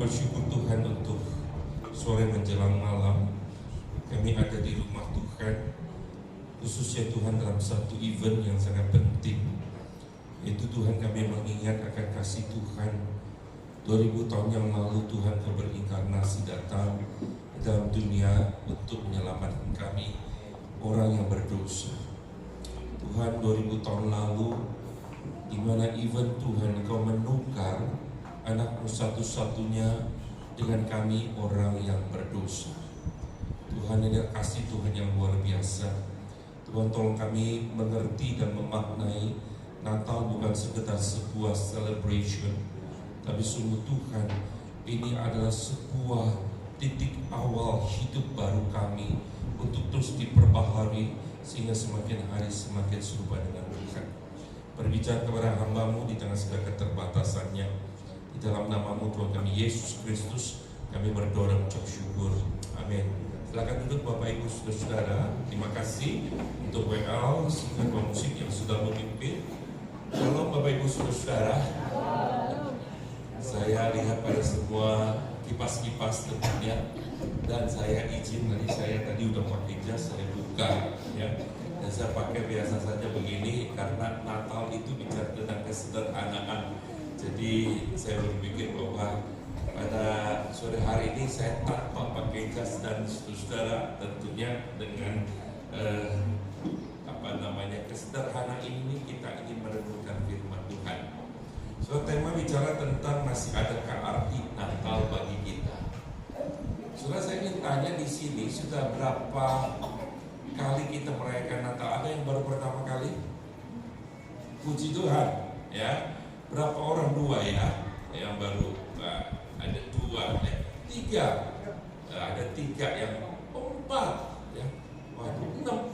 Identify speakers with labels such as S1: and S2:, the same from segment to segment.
S1: bersyukur Tuhan untuk sore menjelang malam kami ada di rumah Tuhan, khususnya Tuhan dalam satu event yang sangat penting, yaitu Tuhan kami mengingat akan kasih Tuhan. 2000 tahun yang lalu Tuhan berinkarnasi datang dalam dunia untuk menyelamatkan kami, orang yang berdosa. Tuhan 2000 tahun lalu, di mana event Tuhan Engkau menukar anak-Mu satu-satunya dengan kami orang yang berdosa. Tuhan, ini kasih Tuhan yang luar biasa. Tuhan, tolong kami mengerti dan memaknai Natal bukan sekedar sebuah celebration, tapi sungguh Tuhan, ini adalah sebuah titik awal hidup baru kami untuk terus diperbaharui sehingga semakin hari semakin serupa dengan Tuhan. Berbicara kepada hamba-Mu di tengah segala keterbatasannya. Di dalam nama-Mu Tuhan kami Yesus Kristus, kami berdoa dan ucap syukur. Amin. Silakan duduk Bapak Ibu Saudara. Terima kasih untuk WL Singkat Musik yang sudah memimpin. Shalom Bapak Ibu Saudara. Saya lihat pada semua kipas-kipas tentunya, dan saya izin tadi udah pakai jas, saya buka ya. Dan saya pakai biasa saja begini karena Natal itu bicara tentang kesederhanaan. Jadi saya berpikir bahwa pada sore hari ini saya tanpa pakai jas, dan saudara tentunya dengan kesederhanaan ini kita ingin merenungkan firman Tuhan. So tema bicara tentang masih adakah arti Natal bagi kita. Saudara, saya ingin tanya di sini, sudah berapa kali kita merayakan Natal? Ada yang baru pertama kali? Puji Tuhan, ya. Berapa orang? 2 ya, yang baru. Ada 2, 3. Ada 3 yang 4 ya. Waduh, 6.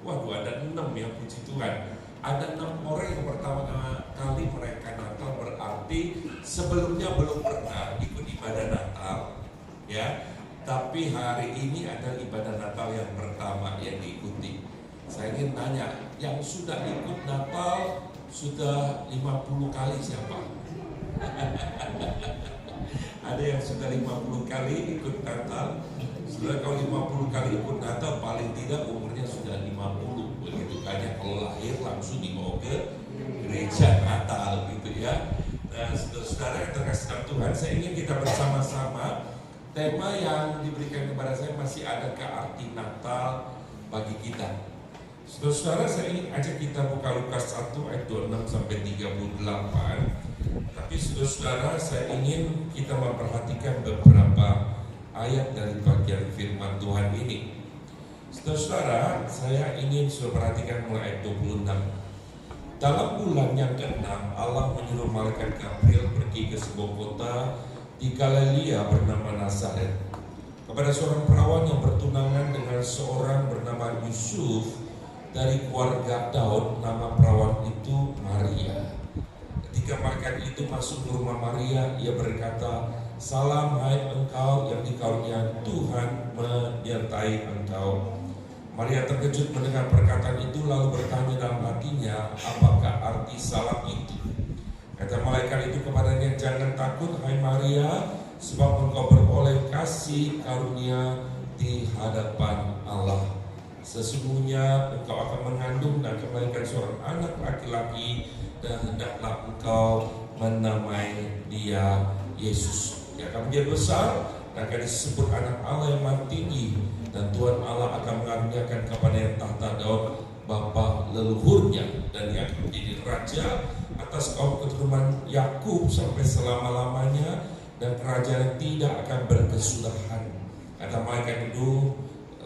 S1: Waduh, ada 6 ya, puji Tuhan. Ada 6 orang yang pertama kali merayakan Natal, berarti sebelumnya belum pernah ikut ibadah Natal ya. Tapi hari ini ada ibadah Natal yang pertama yang diikuti. Saya ingin tanya, yang sudah ikut Natal sudah 50 kali siapa? Ada yang sudah 50 kali ikut Natal? Sudah, kalau 50 kali ikut Natal paling tidak umurnya sudah 50. Begitu banyak, kalau lahir langsung dibawa ke gereja Natal gitu ya. Nah, saudara yang terkasih dalam Tuhan, saya ingin kita bersama-sama, tema yang diberikan kepada saya, masih adakah arti Natal bagi kita. Saudara, saya ingin ajak kita buka Lukas 1 ayat 26 sampai 38. Tapi saudara, saya ingin kita memperhatikan beberapa ayat dari bagian firman Tuhan ini. Saudara, saya ingin perhatikan mulai ayat 26. Dalam bulan yang ke-6, Allah menyuruh malaikat Gabriel pergi ke sebuah kota di Galilea bernama Nazaret, kepada seorang perawan yang bertunangan dengan seorang bernama Yusuf dari keluarga Daud. Nama perawan itu Maria. Ketika malaikat itu masuk ke rumah Maria, ia berkata, "Salam hai engkau yang dikaruniai Tuhan menyertai engkau." Maria terkejut mendengar perkataan itu, lalu bertanya dalam hatinya, apakah arti salam itu? Kata malaikat itu kepadanya, "Jangan takut hai Maria, sebab engkau beroleh kasih karunia di hadapan Allah. Sesungguhnya engkau akan mengandung dan melahirkan seorang anak laki-laki, dan hendaklah engkau menamai dia Yesus. Dia akan menjadi besar dan akan disebut anak Allah yang Maha Tinggi, dan Tuhan Allah akan mengaruniakan kepada yang tahta Daud bapa leluhurnya, dan dia akan menjadi raja atas kaum keturunan Yakub sampai selama-lamanya, dan kerajaan tidak akan berkesudahan."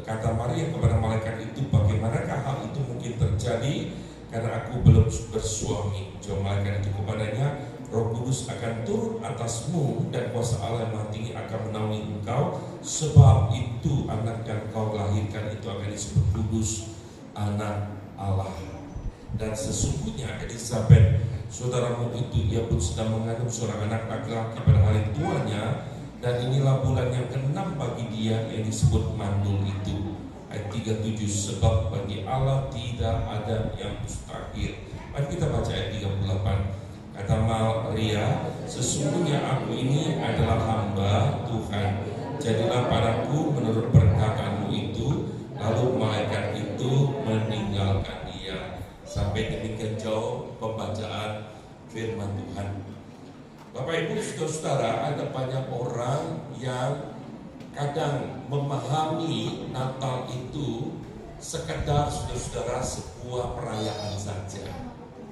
S1: Kata Maria kepada malaikat itu, "Bagaimanakah hal itu mungkin terjadi, karena aku belum bersuami?" Jawab malaikat itu kepadanya, "Roh Kudus akan turun atasmu, dan kuasa Allah yang Maha Tinggi akan menaungi engkau. Sebab itu anak yang kau lahirkan itu akan disebut kudus, anak Allah. Dan sesungguhnya Elisabet, saudaramu itu, ia pun sedang mengandung seorang anak laki-laki pada hari tuanya, dan inilah bulan yang ke-6 bagi dia yang disebut mandul itu." Ayat 37, "Sebab bagi Allah tidak ada yang mustahil." Mari kita baca ayat 38. Kata Maria, "Sesungguhnya aku ini adalah hamba firman Tuhan. Bapak Ibu saudara-saudara, ada banyak orang yang kadang memahami Natal itu sekedar saudara-saudara sebuah perayaan saja.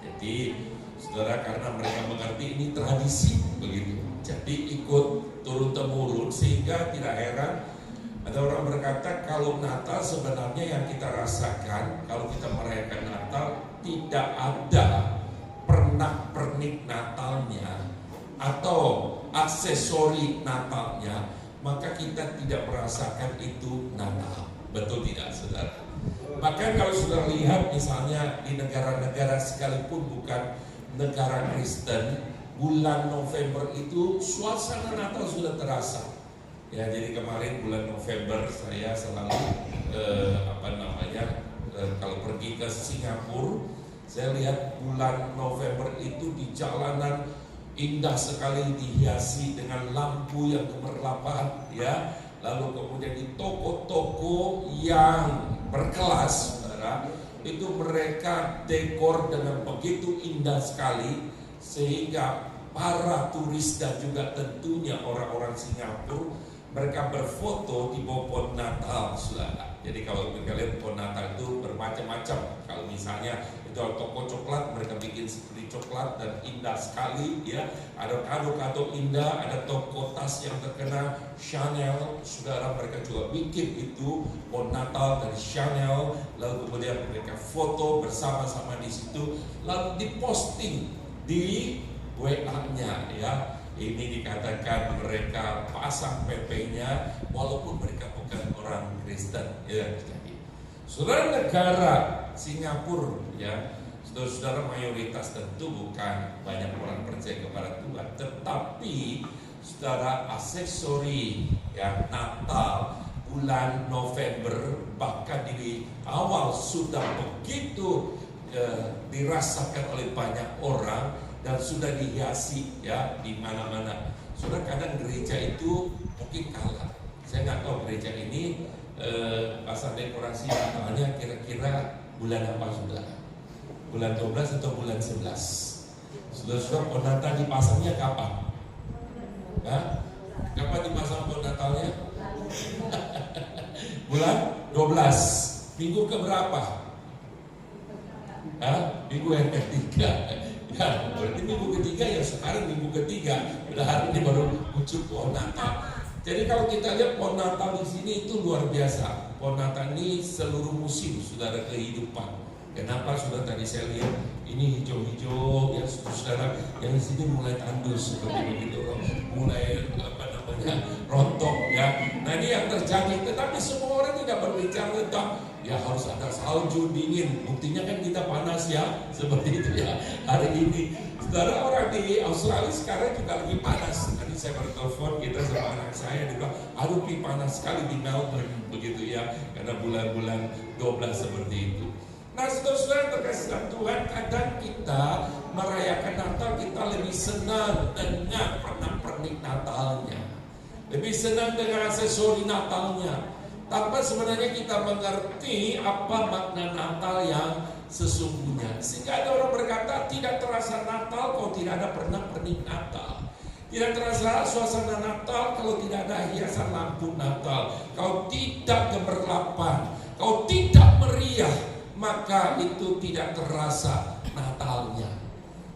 S1: Jadi saudara, karena mereka mengerti ini tradisi begitu, jadi ikut turun temurun, sehingga tidak heran ada orang berkata kalau Natal sebenarnya yang kita rasakan kalau kita merayakan Natal tidak ada pernak-pernik Natalnya atau aksesori Natalnya, maka kita tidak merasakan itu Natal. Betul tidak, saudara? Bahkan kalau sudah lihat misalnya di negara-negara sekalipun bukan negara Kristen, bulan November itu suasana Natal sudah terasa. Ya, jadi kemarin bulan November saya selalu kalau pergi ke Singapura, saya lihat bulan November itu di jalanan indah sekali, dihiasi dengan lampu yang gemerlapan, ya. Lalu kemudian di toko-toko yang berkelas, saudara, itu mereka dekor dengan begitu indah sekali, sehingga para turis dan juga tentunya orang-orang Singapura mereka berfoto di bawah pohon Natal, saudara. Jadi kalau kita lihat pohon Natal itu bermacam-macam. Kalau misalnya itu toko coklat, mereka bikin seperti coklat dan indah sekali, ya. Ada kado-kado indah, ada toko tas yang terkenal Chanel, saudara, mereka juga bikin itu pohon Natal dari Chanel. Lalu kemudian mereka foto bersama-sama di situ, lalu diposting di WA-nya, ya. Ini dikatakan mereka pasang PP-nya walaupun mereka bukan orang Kristen, ya. Jadi saudara, negara Singapura, ya, saudara-saudara, mayoritas tentu bukan banyak orang percaya kepada Tuhan, tetapi saudara, aksesori, ya, Natal bulan November bahkan di awal sudah begitu dirasakan oleh banyak orang dan sudah dihiasi, ya, di mana-mana. Saudara, kadang gereja itu mungkin kalah. Saya nggak tahu gereja ini pasang dekorasi Natalnya kira-kira bulan apa, saudara? Bulan 12 atau bulan 11? Saudara-saudara, pohon Natal dipasangnya kapan? Hah? Kapan dipasang pohon Natalnya? Bulan 12. Minggu keberapa? Hah? Minggu yang ketiga. Ya, berarti minggu ketiga, ya sekarang minggu ketiga. Udah hari ini baru muncul pohon Natal. Jadi kalau kita lihat pohon Natal di sini itu luar biasa. Pohon Natal ini seluruh musim saudara kehidupan. Kenapa? Sudah tadi saya lihat ini hijau-hijau, ya saudara, yang di sini mulai tandus seperti begitu, mulai rontok, ya. Nah, ini yang terjadi. Tetapi semua orang tidak berbicara tentang ya harus ada salju dingin. Buktinya kan kita panas, ya, seperti itu, ya. Hari ini saudara, orang di Australia sekarang juga lagi panas. Tadi saya bertelepon kita sama anak saya, dia bilang aduh panas sekali di Melbourne, begitu, ya, karena bulan-bulan 12 seperti itu. Nah, saudara-saudara terkasih dalam Tuhan, kadang kita merayakan Natal kita lebih senang dengan pernak-pernik Natalnya, lebih senang dengan aksesori Natalnya, tanpa sebenarnya kita mengerti apa makna Natal yang sesungguhnya. Sehingga ada orang berkata tidak terasa Natal kalau tidak ada pernak-pernik Natal, tidak terasa suasana Natal kalau tidak ada hiasan lampu Natal, kalau tidak gemerlapan, kalau tidak meriah, maka itu tidak terasa Natalnya.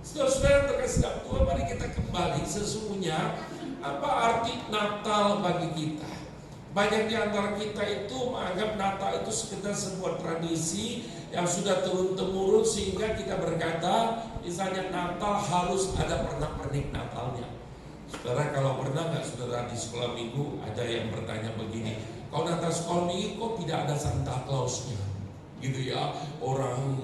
S1: Saudara-saudara terkasih dalam Tuhan, mari kita kembali sesungguhnya apa arti Natal bagi kita. Banyak di antara kita itu menganggap Natal itu sekedar sebuah tradisi yang sudah turun-temurun, sehingga kita berkata misalnya Natal harus ada pernak-pernik Natalnya. Saudara, kalau pernah nggak saudara di sekolah minggu ada yang bertanya begini, kalau Natal sekolah minggu kok tidak ada Santa Clausnya? Gitu, ya, orang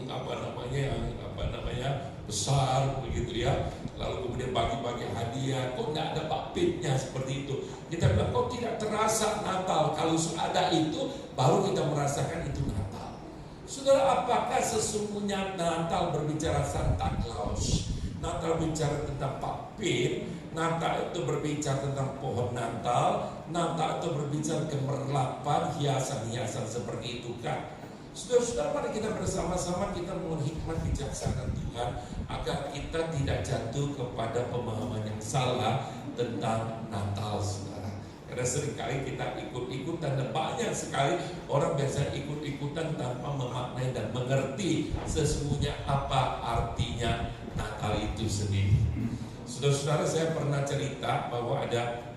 S1: besar begitu, ya, lalu kemudian bagi-bagi hadiah, kok nggak ada bakpitnya seperti itu. Kita bilang kok tidak terasa Natal. Kalau sudah ada itu baru kita merasakan itu Natal. Saudara, apakah sesungguhnya Natal berbicara Santa Claus? Natal bicara tentang bakpit, Natal itu berbicara tentang pohon Natal, Natal itu berbicara gemerlapan, hiasan-hiasan seperti itu kan? Saudara-saudara, mari kita bersama-sama kita mohon hikmat bijaksana Tuhan agar kita tidak jatuh kepada pemahaman yang salah tentang Natal, saudara. Karena seringkali kita ikut-ikutan dan banyak sekali orang biasa ikut-ikutan tanpa memaknai dan mengerti sesungguhnya apa artinya Natal itu sendiri. Saudara-saudara, saya pernah cerita bahwa ada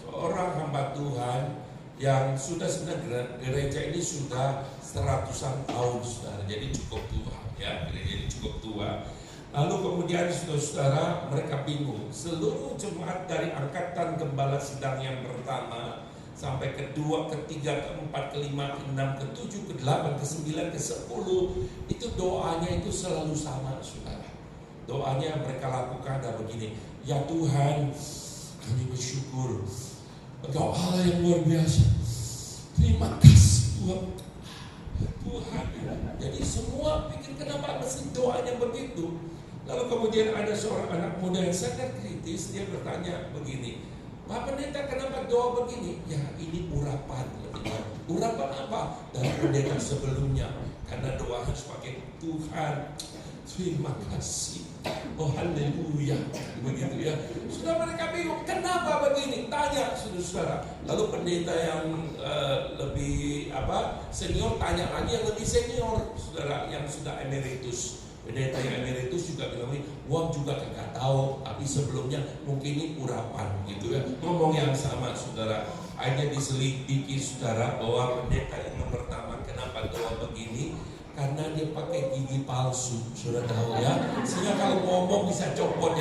S1: seorang hamba Tuhan yang sudah sebenarnya gereja ini sudah seratusan tahun, saudara. Jadi cukup tua, ya, gereja ini cukup tua. Lalu kemudian saudara-saudara, mereka bingung. Seluruh jemaat dari angkatan gembala sidang yang pertama sampai kedua, ketiga, keempat, kelima, keenam, ketujuh, kedelapan, kesembilan, kesepuluh, itu doanya itu selalu sama, saudara. Doanya yang mereka lakukan adalah begini: ya Tuhan, kami bersyukur Engkau Allah yang luar biasa. Terima kasih Tuhan. Jadi semua pikir kenapa mesti doanya begitu. Lalu kemudian ada seorang anak muda yang sangat kritis. Dia bertanya begini, Pak Pendeta, kenapa doa begini? Ya, ini urapan. Urapan apa? Dari pendeta sebelumnya. Karena doa harus pakai Tuhan, terima kasih, oh haleluya, begitu ya. Sudah mereka bingung, kenapa begini? Tanya saudara. Lalu pendeta yang lebih senior tanya lagi yang lebih senior, saudara, yang sudah emeritus. Pendeta yang emeritus juga bilang, wah juga kagak tahu, tapi sebelumnya mungkin ini urapan, gitu ya. Ngomong yang sama, saudara. Hanya diselidiki, saudara, bahwa pendeta yang pertama kenapa doa begini? Karena dia pakai gigi palsu, sudah tahu ya. Sehingga kalau ngomong bisa copot,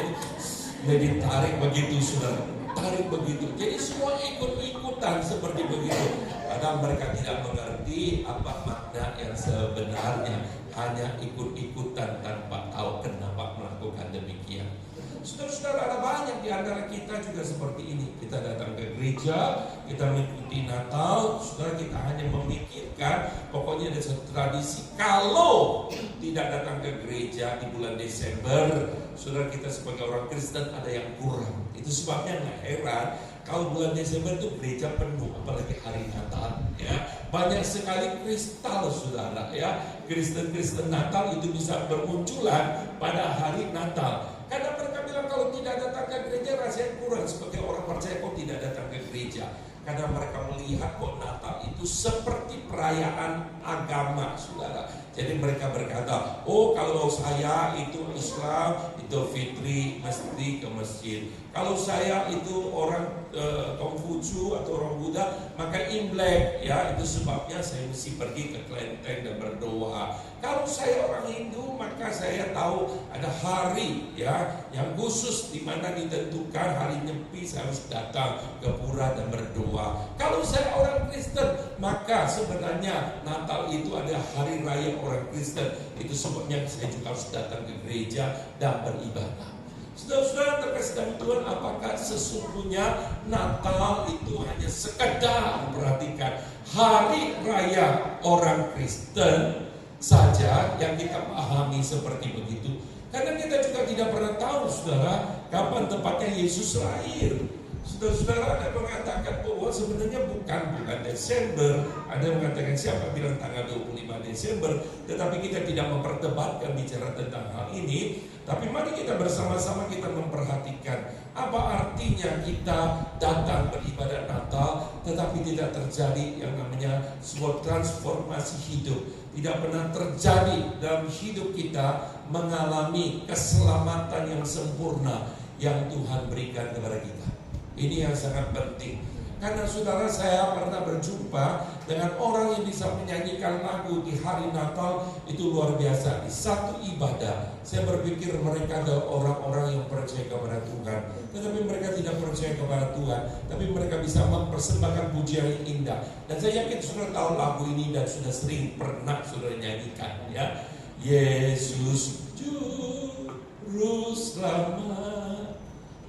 S1: jadi tarik begitu, saudara, tarik begitu. Jadi semua ikut-ikutan seperti begitu. Padahal mereka tidak mengerti apa makna yang sebenarnya, hanya ikut-ikutan tanpa tahu kenapa melakukan demikian. Saudara-saudara, ada banyak di antara kita juga seperti ini. Kita datang ke gereja, kita mengikuti Natal, saudara, kita hanya memikirkan pokoknya ada satu tradisi. Kalau tidak datang ke gereja di bulan Desember, saudara, kita sebagai orang Kristen ada yang kurang. Itu sebabnya nggak heran kalau bulan Desember itu gereja penuh, apalagi hari Natal, ya. Banyak sekali kristal, saudara, ya. Kristen-Kristen Natal itu bisa bermunculan pada hari Natal. Karena mereka bilang kalau tidak datang ke gereja rasanya kurang. Sebagai orang percaya kok tidak datang ke gereja. Karena mereka melihat kok Natal itu seperti perayaan agama, saudara. Jadi mereka berkata, oh kalau saya itu Islam, itu Fitri, mesti ke masjid. Kalau saya itu orang Konghucu atau orang Buddha, maka Imlek, ya, itu sebabnya saya mesti pergi ke kelenteng dan berdoa. Kalau saya orang Hindu, maka saya tahu ada hari, ya, yang khusus di mana ditentukan hari Nyepi saya harus datang ke pura dan berdoa. Kalau saya orang Kristen, maka sebenarnya Natal itu adalah hari raya orang Kristen. Itu sebabnya saya juga harus datang ke gereja dan beribadah. Saudara-saudara terkasih dalam Tuhan, apakah sesungguhnya Natal itu hanya sekedar, perhatikan, hari raya orang Kristen saja yang kita pahami seperti begitu? Karena kita juga tidak pernah tahu, saudara, kapan tepatnya Yesus lahir. Saudara-saudara, ada yang mengatakan bahwa sebenarnya bukan bulan Desember. Ada yang mengatakan siapa bilang tanggal 25 Desember. Tetapi kita tidak memperdebatkan bicara tentang hal ini. Tapi mari kita bersama-sama kita memperhatikan apa artinya kita datang beribadah Natal tetapi tidak terjadi yang namanya sebuah transformasi hidup. Tidak pernah terjadi dalam hidup kita mengalami keselamatan yang sempurna yang Tuhan berikan kepada kita. Ini yang sangat penting. Karena saudara, saya pernah berjumpa dengan orang yang bisa menyanyikan lagu di hari Natal, itu luar biasa. Di satu ibadah, saya berpikir mereka adalah orang-orang yang percaya kepada Tuhan. Tetapi mereka tidak percaya kepada Tuhan, tapi mereka bisa mempersembahkan pujian yang indah. Dan saya yakin saudara tahu lagu ini dan sudah sering pernah saudara nyanyikan, ya. Yesus juru selamat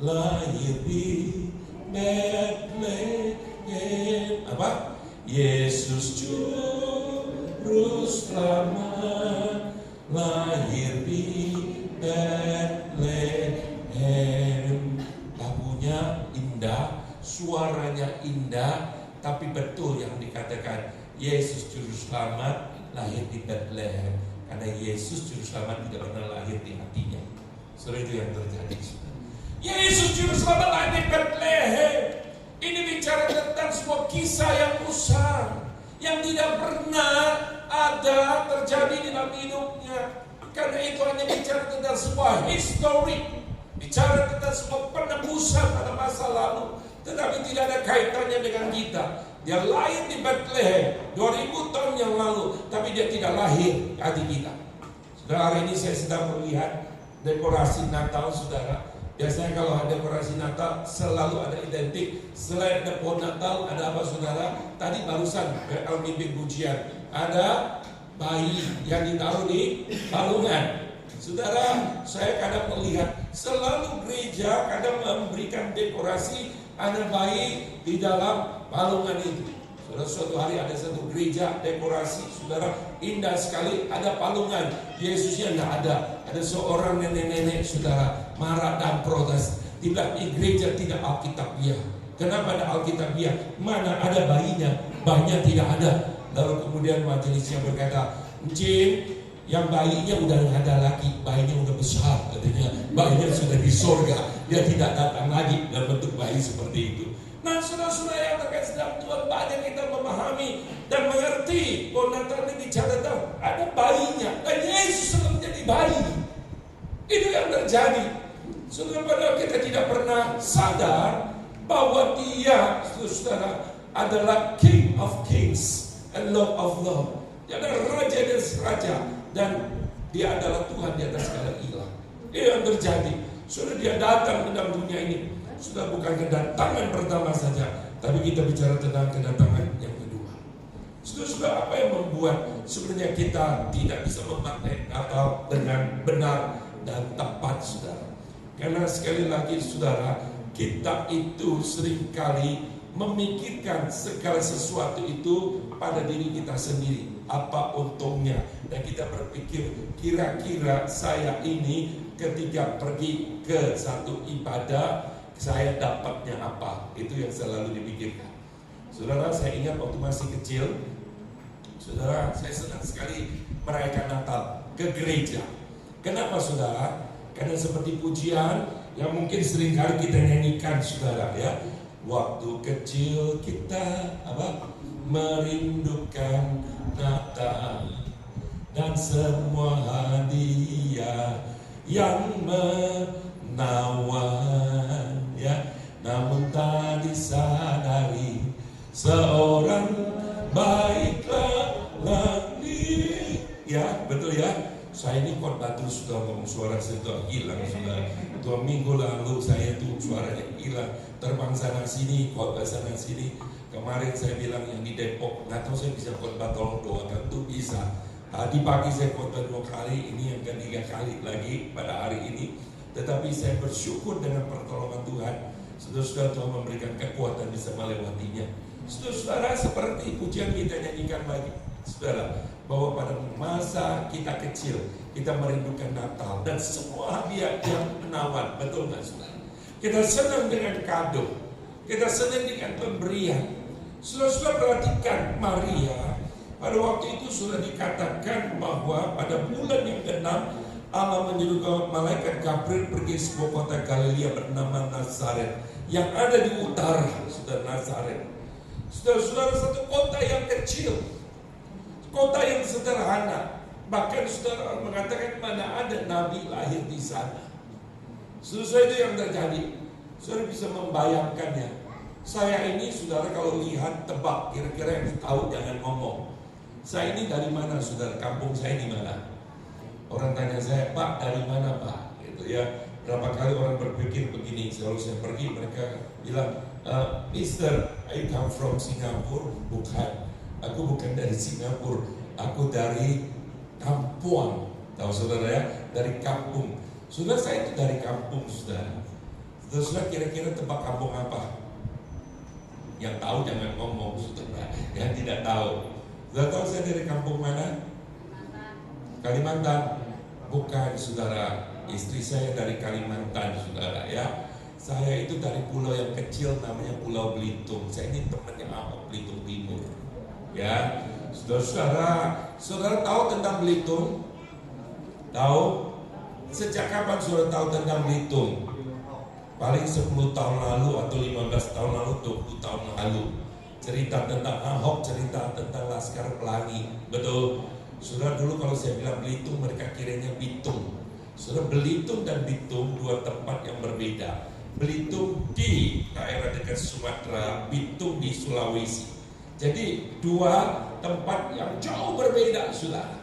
S1: lahir di Bethlehem. Apa? Yesus juru selamat lahir di Bethlehem. Lagunya indah, suaranya indah, tapi betul yang dikatakan Yesus Juru Selamat lahir di Bethlehem, karena Yesus Juru Selamat tidak pernah lahir di hatinya. Saudara, itu yang terjadi. Yesus Juru Selamat lahir di Bethlehem. Ini bicara tentang sebuah kisah yang besar, yang tidak pernah ada terjadi dalam hidupnya. Karena itu hanya bicara tentang sebuah history, bicara tentang sebuah penebusan pada masa lalu, tetapi tidak ada kaitannya dengan kita. Dia lahir di Bethlehem 2000 tahun yang lalu, tapi dia tidak lahir di hati kita. Saudara, hari ini saya sedang melihat dekorasi Natal, saudara. Biasanya kalau ada dekorasi Natal selalu ada identik. Selain ada pohon Natal, ada apa, saudara? Tadi barusan memimpin pujian, ada bayi yang ditaruh di palungan. Saudara, saya kadang melihat selalu gereja kadang memberikan dekorasi, ada bayi di dalam palungan itu. Saudara, suatu hari ada satu gereja dekorasi, saudara, indah sekali, ada palungan, Yesusnya tidak ada. Ada seorang nenek-nenek, saudara, marah dan protes. Tidak, di gereja tidak alkitabiah. Kenapa ada alkitabiah? Mana ada bayinya? Bayinya tidak ada. Lalu kemudian majelisnya berkata, Jim, yang bayinya udah ada lagi, bayinya udah besar, katanya bayinya sudah di sorga, dia tidak datang lagi dalam bentuk bayi seperti itu. Nah, saudara-saudara yang terkasih dalam Tuhan, banyak kita memahami dan mengerti bahwa Natal ini bicara tentang ada bayinya, dan Yesus sudah menjadi bayi. Itu yang terjadi. Saudara, padahal kita tidak pernah sadar bahwa dia, saudara, adalah King of Kings and Lord of Lords. Dia adalah Raja dan Raja, dan dia adalah Tuhan di atas segala ilah. Itu yang terjadi. Sudah dia datang ke dalam dunia ini. Sudah bukan kedatangan pertama saja, tapi kita bicara tentang kedatangan yang kedua. Sudah apa yang membuat sebenarnya kita tidak bisa memakai Natal dengan benar dan tepat, saudara? Karena sekali lagi, saudara, kita itu seringkali memikirkan segala sesuatu itu pada diri kita sendiri. Apa untungnya? Dan kita berpikir, kira-kira saya ini ketika pergi ke satu ibadah, saya dapatnya apa? Itu yang selalu dipikirkan. Saudara, saya ingat waktu masih kecil, saudara, saya senang sekali merayakan Natal ke gereja. Kenapa, saudara? Karena seperti pujian yang mungkin seringkali kita nyanyikan, saudara, ya. Waktu kecil kita merindukan Natal dan semua hadiah yang menawan, ya. Namun tak disadari seorang baiklah lagi, ya, betul ya. Saya ini khotbah terus sudah ngomong, suara saya itu hilang, sudah 2 minggu lalu saya itu suaranya hilang, terbang sana sini, khotbah sana sini. Kemarin saya bilang yang di Depok, nggak tahu saya bisa khotbah, tolong doakan tuh bisa. Tadi pagi saya khotbah 2 kali, ini yang ke-3 kali lagi pada hari ini. Tetapi saya bersyukur dengan pertolongan Tuhan. Saudara-saudara, Tuhan memberikan kekuatan bisa melewatinya. Saudara-saudara, seperti pujian kita nyanyikan lagi, saudara, bahwa pada masa kita kecil kita merindukan Natal dan semua hadiah yang menawan, betul nggak, saudara? Kita senang dengan kado, kita senang dengan pemberian. Saudara-saudara, perhatikan Maria. Pada waktu itu sudah dikatakan bahwa pada bulan yang ke-6 Allah menyuruh malaikat Gabriel pergi ke sebuah kota Galilea bernama Nazaret yang ada di utara, saudara, Nazaret. Saudara-saudara, satu kota yang kecil, kota yang sederhana. Bahkan saudara mengatakan mana ada nabi lahir di sana. Saudara, itu yang terjadi. Saudara bisa membayangkannya. Saya ini, saudara, kalau lihat tebak, kira-kira yang tahu jangan ngomong. Saya ini dari mana, saudara? Kampung saya di mana? Orang tanya saya, Pak, dari mana, Pak? Gitu ya. Berapa kali orang berpikir begini, selalu saya pergi, mereka bilang, Mister, I come from Singapura. Bukan, aku bukan dari Singapura, aku dari Kampung. Tahu saudara ya, dari kampung. Saudara, saya itu dari kampung, saudara. Saudara, kira-kira tebak kampung apa? Yang tahu jangan ngomong, saudara. Yang tidak tahu. Sudah tahu saya dari kampung mana? Kalimantan. Bukan, saudara. Istri saya dari Kalimantan, saudara ya. Saya itu dari pulau yang kecil namanya Pulau Belitung. Saya ini temannya Ahok, Belitung Timur. Ya, saudara tahu tentang Belitung? Tahu? Sejak kapan saudara tahu tentang Belitung? Paling 10 tahun lalu atau 15 tahun lalu, 20 tahun lalu. Cerita tentang Ahok, cerita tentang Laskar Pelangi. Betul. Saudara, dulu kalau saya bilang Belitung, mereka kiranya Bitung. Saudara, Belitung dan Bitung dua tempat yang berbeda. Belitung di daerah dekat Sumatera, Bitung di Sulawesi. Jadi dua tempat yang jauh berbeda, saudara.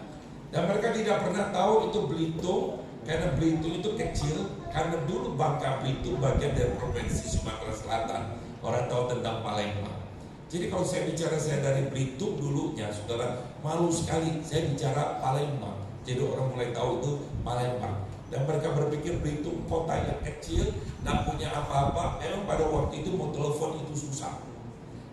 S1: Dan mereka tidak pernah tahu itu Belitung, karena Belitung itu kecil. Karena dulu Bangka Belitung bagian dari provinsi Sumatera Selatan. Orang tahu tentang Palembang. Jadi kalau saya bicara saya dari Belitung dulunya, saudara, malu sekali saya bicara Palembang. Jadi orang mulai tahu itu Palembang. Dan mereka berpikir Belitung kota yang kecil, tidak punya apa-apa. Memang pada waktu itu mau telepon itu susah.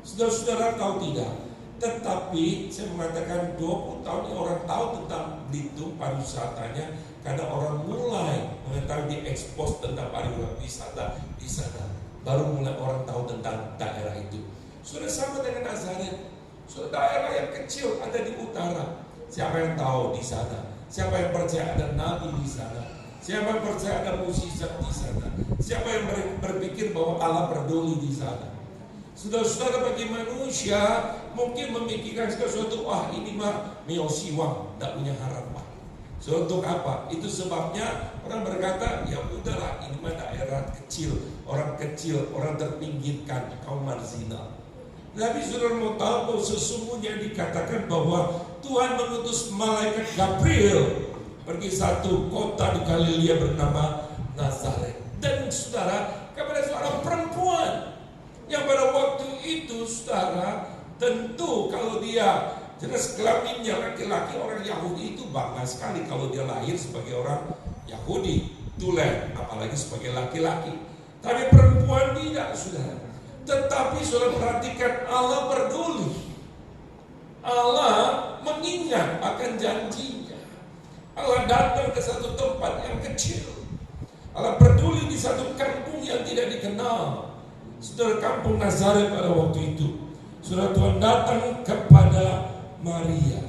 S1: Saudara-saudara tahu tidak? Tetapi saya mengatakan 20 tahun ini orang tahu tentang Belitung pariwisatanya, karena orang mulai mengetahui diekspos tentang pariwisata di sana. Baru mulai orang tahu tentang daerah itu. Sudah sama dengan Nazaret. Sudah daerah yang kecil ada di utara. Siapa yang tahu di sana? Siapa yang percaya ada nabi di sana? Siapa yang percaya ada mukjizat di sana? Siapa yang berpikir bahwa Allah peduli di sana? Saudara-saudara, bagi manusia mungkin memikirkan sesuatu, ini mah miosiwang, tidak punya harapan. So, untuk apa? Itu sebabnya orang berkata, ya udahlah, ini mah daerah kecil, orang terpinggirkan, kaum marginal. Tapi saudara mau tahu bahwa sesungguhnya dikatakan bahwa Tuhan mengutus malaikat Gabriel pergi satu kota di Galilea bernama Nazaret. Dan saudara, kepada seorang perempuan yang pada waktu itu, saudara, tentu kalau dia jelas kelaminnya laki-laki, orang Yahudi itu bangga sekali kalau dia lahir sebagai orang Yahudi, tulen, apalagi sebagai laki-laki. Tapi perempuan tidak, saudara. Tetapi saudara perhatikan, Allah peduli. Allah mengingat akan janjinya. Allah datang ke satu tempat yang kecil. Allah peduli di satu kampung yang tidak dikenal. Saudara, kampung Nazaret pada waktu itu. Saudara, Tuhan datang kepada Maria.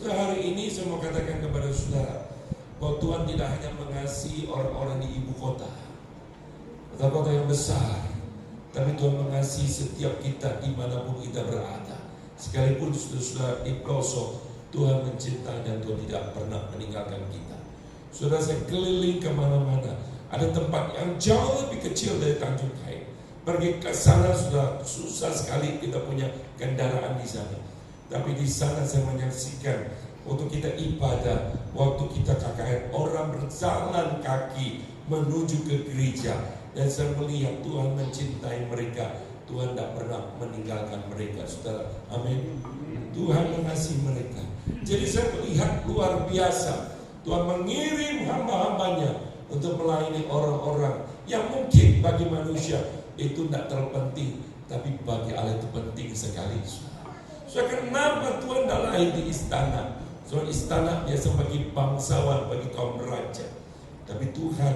S1: Hari ini saya mau katakan kepada saudara bahwa Tuhan tidak hanya mengasihi orang-orang di ibu kota atau kota yang besar, tapi Tuhan mengasihi setiap kita dimanapun kita berada. Sekalipun saudara di pelosok, Tuhan mencintai dan Tuhan tidak pernah meninggalkan kita. Saudara, saya keliling kemana-mana. Ada tempat yang jauh lebih kecil dari Tanjung Kain. Pergi ke sana sudah susah sekali, kita punya kendaraan di sana. Tapi di sana saya menyaksikan waktu kita ibadah, waktu kita KKR, orang berjalan kaki menuju ke gereja. Dan saya melihat Tuhan mencintai mereka. Tuhan tidak pernah meninggalkan mereka, saudara. Amin. Tuhan mengasihi mereka. Jadi saya melihat luar biasa. Tuhan mengirim hamba-hambanya untuk melayani orang-orang yang mungkin bagi manusia itu tidak terlalu penting, tapi bagi Allah itu penting sekali. So, kenapa Tuhan tidak lahir di istana? Soal istana biasa bagi bangsawan, bagi kaum raja. Tapi Tuhan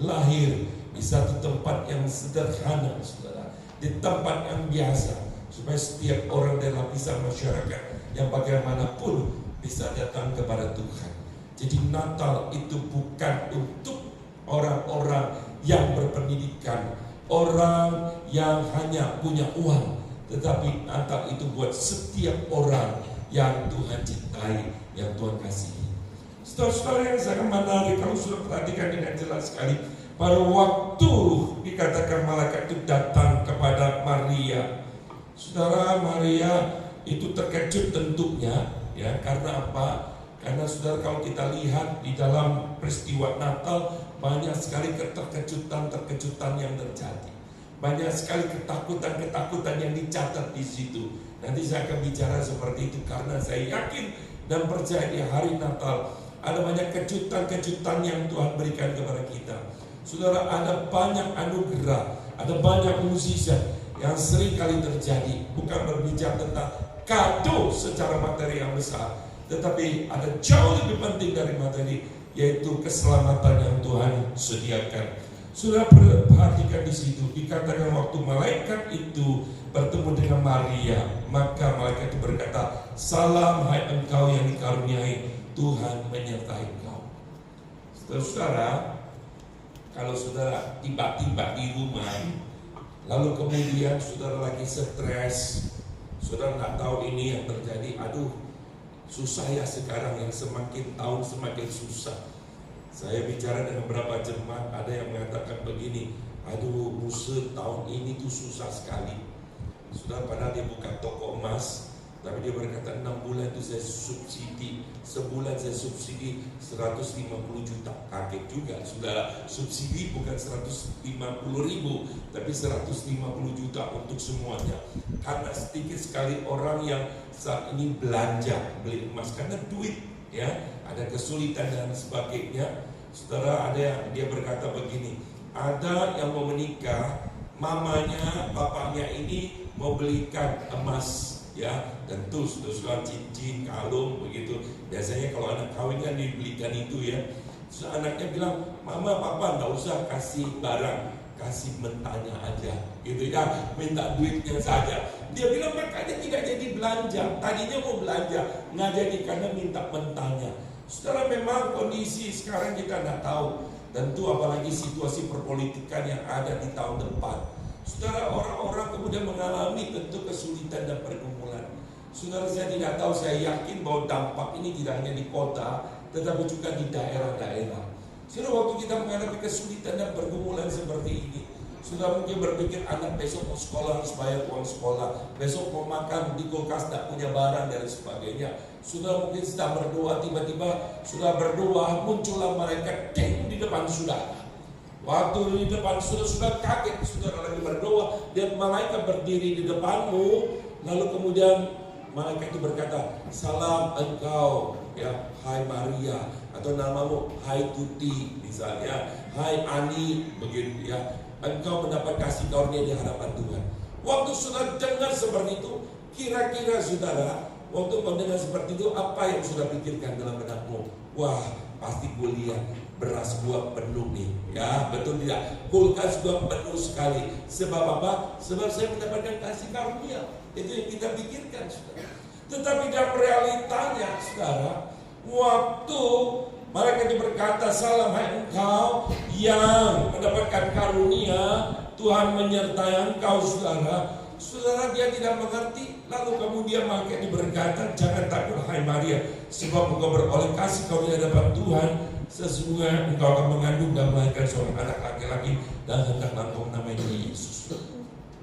S1: lahir di satu tempat yang sederhana, saudara, di tempat yang biasa, supaya setiap orang dari lapisan masyarakat yang bagaimanapun bisa datang kepada Tuhan. Jadi Natal itu bukan untuk orang-orang yang berpendidikan, orang yang hanya punya uang, tetapi Natal itu buat setiap orang yang Tuhan cintai, yang Tuhan kasihi. Saudara-saudara yang sangat menarik, kalau sudah perhatikan dengan jelas sekali, pada waktu dikatakan malaikat itu datang kepada Maria, saudara, Maria itu terkejut tentunya, ya, karena apa? Karena saudara, kalau kita lihat di dalam peristiwa Natal, banyak sekali keterkejutan yang terjadi. Banyak sekali ketakutan yang dicatat di situ. Nanti saya akan bicara seperti itu karena saya yakin dan percaya di hari Natal ada banyak kejutan yang Tuhan berikan kepada kita. Saudara, ada banyak anugerah, ada banyak mukjizat yang sering kali terjadi. Bukan berbicara tentang kado secara materi yang besar, tetapi ada jauh lebih penting dari materi, yaitu keselamatan yang Tuhan sediakan. Sudah perhatikan di situ, dikatakan waktu malaikat itu bertemu dengan Maria, maka malaikat itu berkata, salam hai engkau yang dikaruniai, Tuhan menyertai engkau. Saudara, kalau saudara tiba-tiba di rumah, lalu kemudian saudara lagi stres, saudara nggak tahu ini yang terjadi, aduh susah ya sekarang, yang semakin tahun semakin susah. Saya bicara dengan beberapa jemaat, ada yang mengatakan begini, aduh Musa tahun ini tuh susah sekali. Sudah padahal dia buka toko emas, tapi dia berkata 6 bulan itu saya subsidi, sebulan saya subsidi 150 juta. Kaget juga, saudara, subsidi bukan 150 ribu, tapi 150 juta untuk semuanya. Karena sedikit sekali orang yang saat ini belanja, beli emas, karena duit, ya, ada kesulitan dan sebagainya. Saudara, ada yang dia berkata begini, ada yang mau menikah, mamanya, bapaknya ini mau belikan emas, ya, tentu sudah cincin, kalung, begitu. Biasanya kalau anak kawin kan dibelikan itu, ya. So, anaknya bilang, mama, papa nggak usah kasih barang, kasih mentahnya aja, gitu ya, minta duitnya saja. Dia bilang makanya tidak jadi belanja, tadinya mau belanja, nggak jadi karena minta mentahnya. Saudara, memang kondisi sekarang kita nggak tahu, tentu apalagi situasi perpolitikan yang ada di tahun depan. Saudara, orang-orang kemudian mengalami tentu kesulitan dan pergumulan. Saudara, saya tidak tahu, saya yakin bahwa dampak ini tidak hanya di kota, tetapi juga di daerah-daerah. Saudara, waktu kita menghadapi kesulitan dan pergumulan seperti ini, sudah mungkin berpikir anak besok mau sekolah harus bayar uang sekolah, besok mau makan di kulkas tak punya barang dan sebagainya. Sudah mungkin sedang berdoa, tiba-tiba sudah berdoa, muncullah malaikat di depan saudara. Waktu di depan sudah kaget, saudara lagi berdoa, dan malaikat berdiri di depanmu, lalu kemudian malaikat itu berkata, salam engkau, ya, hai Maria, atau namamu hai Tuti misalnya, hai Ani, begitu ya. Engkau mendapat kasih karunia di hadapan Tuhan. Waktu sudah dengar seperti itu, kira-kira saudara, waktu mendengar seperti itu, apa yang sudah pikirkan dalam benakmu? Wah, pasti gue lihat beras gua penuh nih, ya, betul tidak? Kulkas gua penuh sekali. Sebab apa? Sebab saya mendapatkan kasih karunia. Itu yang kita pikirkan, saudara. Tetapi dalam realitanya, saudara, waktu malaikat itu berkata, salam hai engkau yang mendapatkan karunia, Tuhan menyertai engkau, saudara. Saudara, dia tidak mengerti. Lalu kemudian malaikat itu berkata, jangan takut hai Maria, sebab engkau beroleh kasih karunia hadapan Tuhan. Sesungguhnya engkau akan mengandung dan melahirkan seorang anak laki-laki, dan hendaklah engkau namanya Yesus.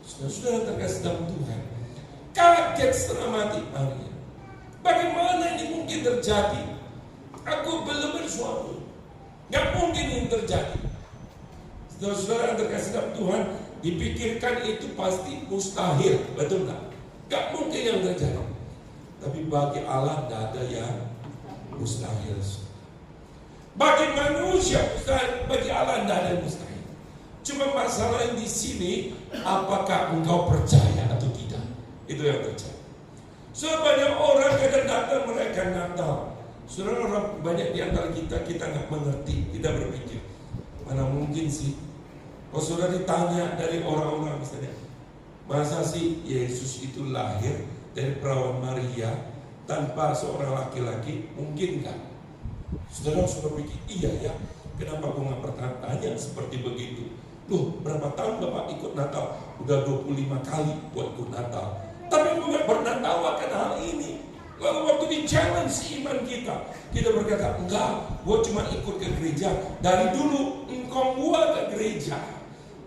S1: Saudara terkasih dalam Tuhan, kaget setengah mati Maria. Bagaimana ini mungkin terjadi? Aku belum bersuami, gak mungkin ini terjadi. Saudara-saudara yang terkasih dalam Tuhan, dipikirkan itu pasti mustahil, betul gak? Gak mungkin yang terjadi. Tapi bagi Allah tidak ada yang mustahil. Bagi manusia mustahil, bagi Allah tidak ada yang mustahil. Cuma masalah di sini, apakah engkau percaya atau tidak? Itu yang terjadi. So, banyak orang kadang datang merayakan Natal. Saudara, orang banyak di antara kita nggak mengerti, kita berpikir, mana mungkin sih? Kalau sudah ditanya dari orang-orang misalnya, masa sih Yesus itu lahir dari perawan Maria tanpa seorang laki-laki? Mungkin nggak? Saudara sudah berpikir, iya ya, kenapa gue nggak pernah tanya seperti begitu? Loh, berapa tahun Bapak ikut Natal? Udah 25 kali buat ikut Natal, tapi gue nggak pernah tahu akan hal ini. Lalu waktu di challenge iman kita berkata, enggak, gue cuma ikut ke gereja. Dari dulu, engkau gue ke gereja,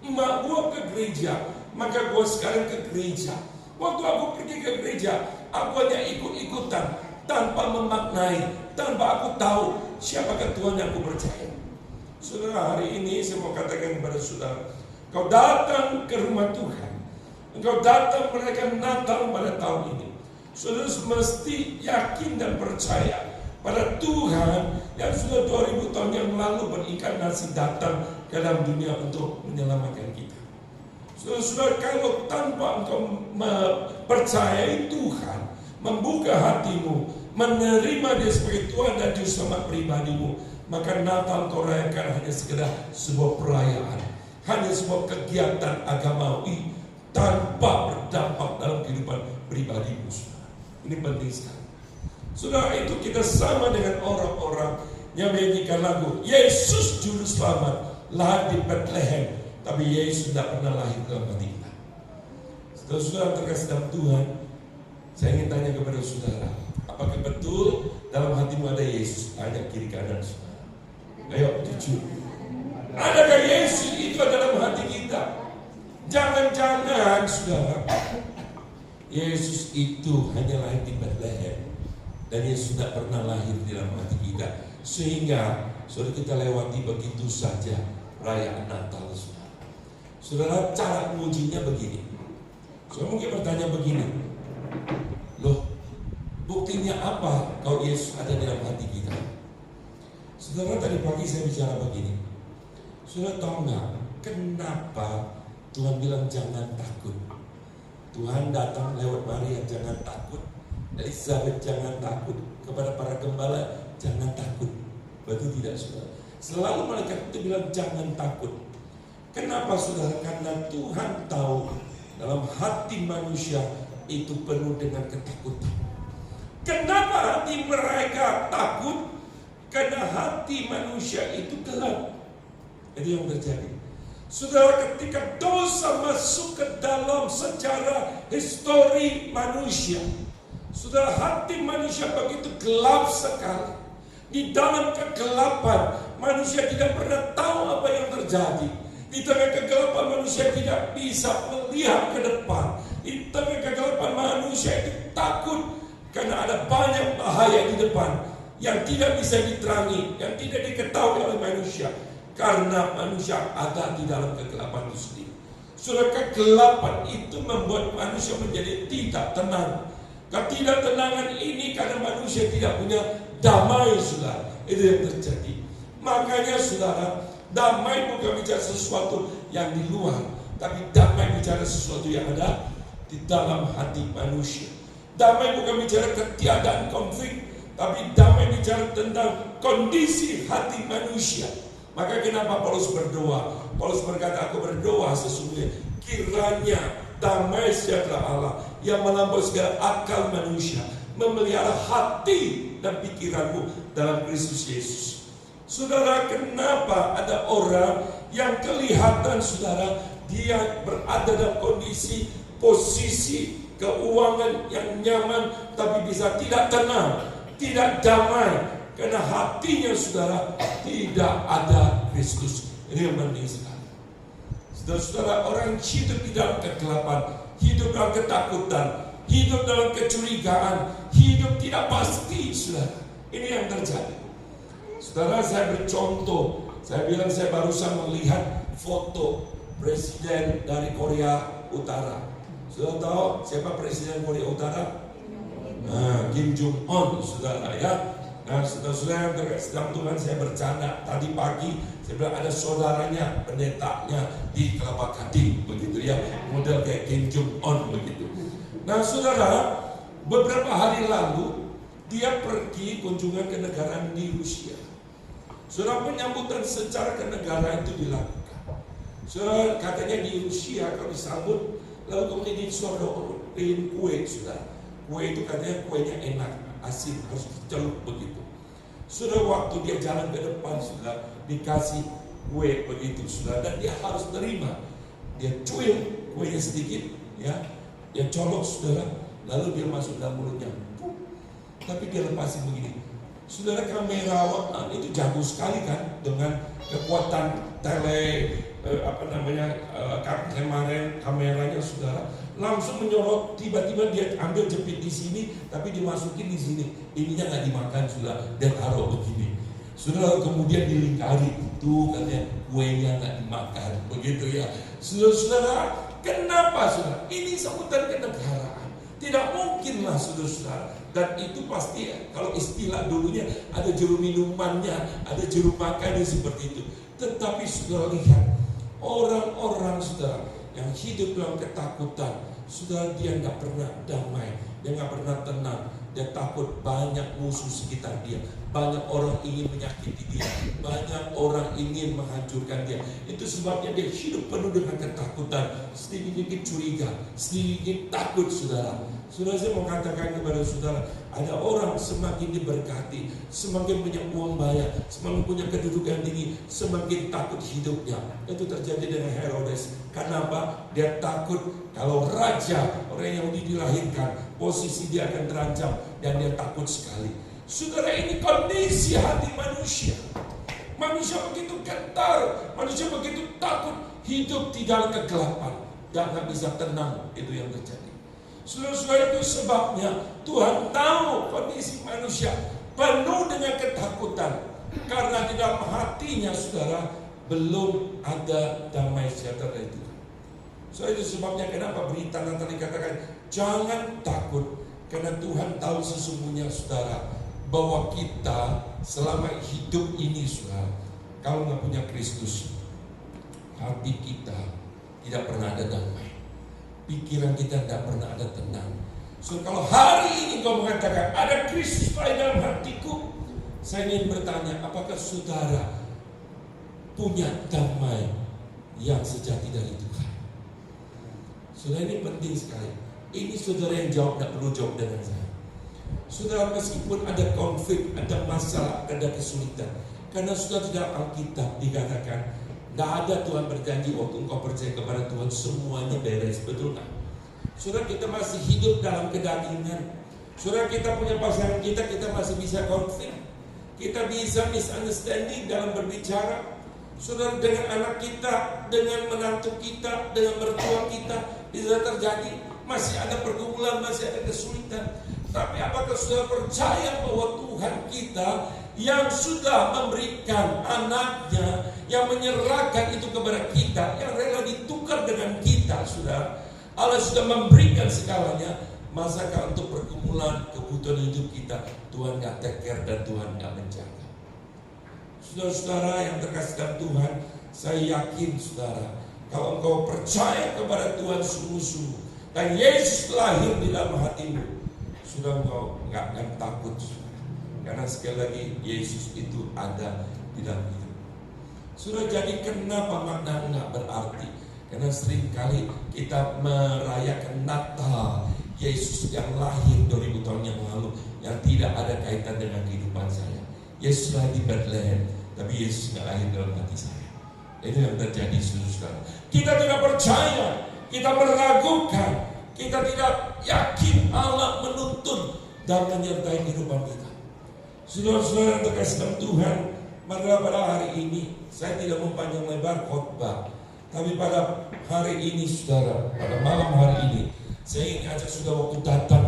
S1: emak gue ke gereja, maka gue sekarang ke gereja. Waktu aku pergi ke gereja, aku hanya ikut-ikutan, tanpa memaknai, tanpa aku tahu siapakah Tuhan yang aku percaya. Saudara, hari ini saya mau katakan kepada saudara, kau datang ke rumah Tuhan, engkau datang merayakan Natal pada tahun ini. Saudara mesti yakin dan percaya pada Tuhan yang sudah 2000 tahun yang lalu berinkarnasi datang ke dalam dunia untuk menyelamatkan kita. Saudara, kalau tanpa engkau percayai Tuhan, membuka hatimu, menerima Dia sebagai Tuhan dan Juru Selamat pribadimu, maka Natal kau rayakan hanya sekedar sebuah perayaan. hanya sebuah kegiatan agamawi tanpa berdampak dalam kehidupan pribadimu. Ini penting sekali. Saudara, itu kita sama dengan orang-orang yang menyanyikan lagu Yesus Juru Selamat lahir di Bethlehem, tapi Yesus tidak pernah lahir dalam hati kita. Saudara-saudara terkasih dalam Tuhan, saya ingin tanya kepada saudara, apakah betul dalam hatimu ada Yesus? Tanya kiri kanan saudara. Ayo jujur. Adakah Yesus itu dalam hati kita? Jangan-jangan saudara, Yesus itu hanya lahir di Bethlehem dan Yesus tidak pernah lahir di dalam hati kita, sehingga saudara kita lewati begitu saja perayaan Natal. Saudara, cara mengujinya begini. Saudara mungkin bertanya begini, loh, buktinya apa kalau Yesus ada dalam hati kita? Saudara, tadi pagi saya bicara begini. Saudara tahu nggak kenapa Tuhan bilang jangan takut? Tuhan datang lewat Maria, jangan takut. Elizabeth, jangan takut. Kepada para gembala, jangan takut. Betul tidak saudara? Selalu malaikat itu bilang jangan takut. Kenapa saudara? Karena Tuhan tahu dalam hati manusia itu penuh dengan ketakutan. Kenapa hati mereka takut? Karena hati manusia itu gelap. Itu yang terjadi. Saudara, ketika dosa masuk ke dalam sejarah histori manusia, saudara, hati manusia begitu gelap sekali. Di dalam kegelapan, manusia tidak pernah tahu apa yang terjadi. Di tengah kegelapan, manusia tidak bisa melihat ke depan. Di tengah kegelapan, manusia itu takut karena ada banyak bahaya di depan yang tidak bisa diterangi, yang tidak diketahui oleh manusia. Karena manusia ada di dalam kegelapan itu sendiri. Saudara, kegelapan itu membuat manusia menjadi tidak tenang. Ketidaktenangan ini karena manusia tidak punya damai, saudara. Itu yang terjadi. Makanya saudara, damai bukan bicara sesuatu yang di luar, tapi damai bicara sesuatu yang ada di dalam hati manusia. Damai bukan bicara ketiadaan konflik, tapi damai bicara tentang kondisi hati manusia. Maka kenapa Paulus berdoa? Paulus berkata, aku berdoa sesungguhnya kiranya damai sejahtera Allah yang melampaui segala akal manusia memelihara hati dan pikiranmu dalam Kristus Yesus. Saudara, kenapa ada orang yang kelihatan saudara dia berada dalam kondisi posisi keuangan yang nyaman, tapi bisa tidak tenang, tidak damai, karena hatinya saudara tidak ada Kristus. Ini yang penting sekali. Saudara-saudara, orang hidup di dalam kegelapan, hidup dalam ketakutan, hidup dalam kecurigaan, hidup tidak pasti, saudara. Ini yang terjadi. Saudara, saya bercontoh. Saya bilang saya barusan melihat foto presiden dari Korea Utara. Sudah tahu siapa presiden Korea Utara? Kim Jong Un, saudara ya. Nah, saudara-saudara yang sedang Tuhan, saya bercanda tadi pagi, saya bilang ada saudaranya, pendetanya di Kelapa Gading, begitu ya, model kayak Kim Jong Un begitu. Nah, saudara, beberapa hari lalu dia pergi kunjungan ke negara di Rusia. Saudara, penyambutan secara kenegaraan itu dilakukan. Saudara, katanya di Rusia kalau disambut, lalu kemudian disodorin kue, saudara. Kue itu katanya kuenya enak, asin, harus dicelup begitu. Sudah waktu dia jalan ke depan, sudah dikasih kue begitu, sudah, dan dia harus terima. Dia cuil kuenya sedikit, ya, dia colok, saudara, lalu dia masuk dalam mulutnya. Tapi dia lepasin begini. Saudara, kamerawan itu jago sekali kan dengan kekuatan kameranya, saudara, langsung menyorot, tiba-tiba dia ambil jepit di sini, tapi dimasukin di sini, ininya nggak dimakan, saudara, dia taruh begini, saudara, kemudian dilingkari, itu katanya kuenya nggak dimakan, begitu ya, saudara. Kenapa, saudara? Ini sambutan kenegaraan, tidak mungkinlah, saudara. Dan itu pasti ya, kalau istilah dulunya ada juru minumannya, ada juru makannya seperti itu. Tetapi saudara lihat, orang-orang saudara yang hidup dalam ketakutan, saudara, dia tidak pernah damai Dia nggak pernah tenang. Dia takut banyak musuh sekitar dia. Banyak orang ingin menyakiti dia. Banyak orang ingin menghancurkan dia. Itu sebabnya dia hidup penuh dengan ketakutan. Sedikit-sedikit curiga, sedikit takut, saudara. Saudara, saya mau katakan kepada saudara, ada orang semakin diberkati, semakin punya uang banyak, semakin punya kedudukan tinggi, semakin takut hidupnya. Itu terjadi dengan Herodes. Kenapa? Dia takut kalau raja, orang Yahudi dilahirkan, posisi dia akan terancam, dan dia takut sekali. Saudara, ini kondisi hati manusia. Manusia begitu gentar, manusia begitu takut, hidup di dalam kegelapan, dan gak bisa tenang. Itu yang terjadi. Saudara-saudara, itu sebabnya Tuhan tahu kondisi manusia penuh dengan ketakutan, karena di dalam hatinya, saudara, belum ada damai sejahtera dari Tuhan. So itu sebabnya kenapa berita Natal dikatakan jangan takut, karena Tuhan tahu sesungguhnya, saudara, bahwa kita selama hidup ini, saudara, kalau nggak punya Kristus, hati kita tidak pernah ada damai, pikiran kita tidak pernah ada tenang. So kalau hari ini kau mengatakan ada Kristus dalam hatiku, saya ingin bertanya, apakah saudara punya damai yang sejati dari Tuhan? Saudara, ini penting sekali. Ini saudara yang jawab, tidak perlu jawab dengan saya. Saudara, meskipun ada konflik, ada masalah, ada kesulitan, karena sudah tidak Alkitab dikatakan, tidak ada Tuhan berjanji waktu engkau percaya kepada Tuhan semuanya beres, betul tak? Saudara, kita masih hidup dalam kedagingan. Saudara, kita punya pasangan kita masih bisa konflik. Kita bisa misunderstanding dalam berbicara. Saudara, dengan anak kita, dengan menantu kita, dengan mertua kita, bisa terjadi. Masih ada pergumulan, masih ada kesulitan. Tapi apakah saudara percaya bahwa Tuhan kita yang sudah memberikan anaknya, yang menyerahkan itu kepada kita, yang rela ditukar dengan kita, saudara, Allah sudah memberikan segalanya. Masakah untuk pergumulan, kebutuhan hidup kita Tuhan gak take care dan Tuhan gak menjaga? Saudara-saudara yang terkasih dalam Tuhan, saya yakin, saudara, kalau engkau percaya kepada Tuhan sungguh-sungguh dan Yesus lahir di dalam hatimu, sudah engkau gak akan takut, karena sekali lagi Yesus itu ada di dalam hidup. Sudah, jadi kenapa makna enggak berarti? Karena seringkali kita merayakan Natal Yesus yang lahir 2000 tahun yang lalu, yang tidak ada kaitan dengan kehidupan saya. Yesus lahir di Bethlehem, tapi Yesus tidak lahir dalam hati saya. Itu yang terjadi, saudara. Kita tidak percaya, kita meragukan, kita tidak yakin Allah menuntun dan menyertai kehidupan kita. Saudara-saudara yang terkasih dalam Tuhan, maka pada hari ini saya tidak mau panjang lebar khotbah, tapi pada hari ini, saudara, pada malam hari ini, saya ingin ajak saudara waktu datang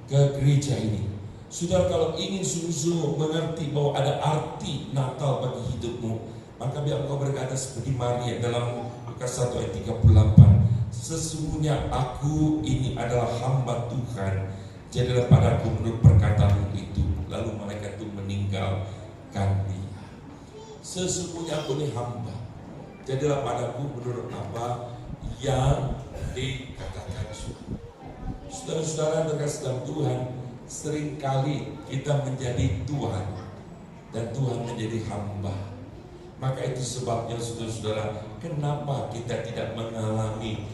S1: ke gereja ini. Saudara, kalau ingin sungguh-sungguh mengerti bahwa ada arti Natal bagi hidupmu, maka biar engkau berkata seperti Maria dalam Lukas 1 ayat 38. Sesungguhnya aku ini adalah hamba Tuhan, jadilah padaku menurut perkataanmu itu. Lalu malaikat itu meninggalkan dia. Sesungguhnya aku ini hamba, jadilah padaku menurut apa yang dikatakan. Saudara-saudara terkasih dalam Tuhan, seringkali kita menjadi Tuhan dan Tuhan menjadi hamba. Maka itu sebabnya, saudara-saudara, kenapa kita tidak mengalami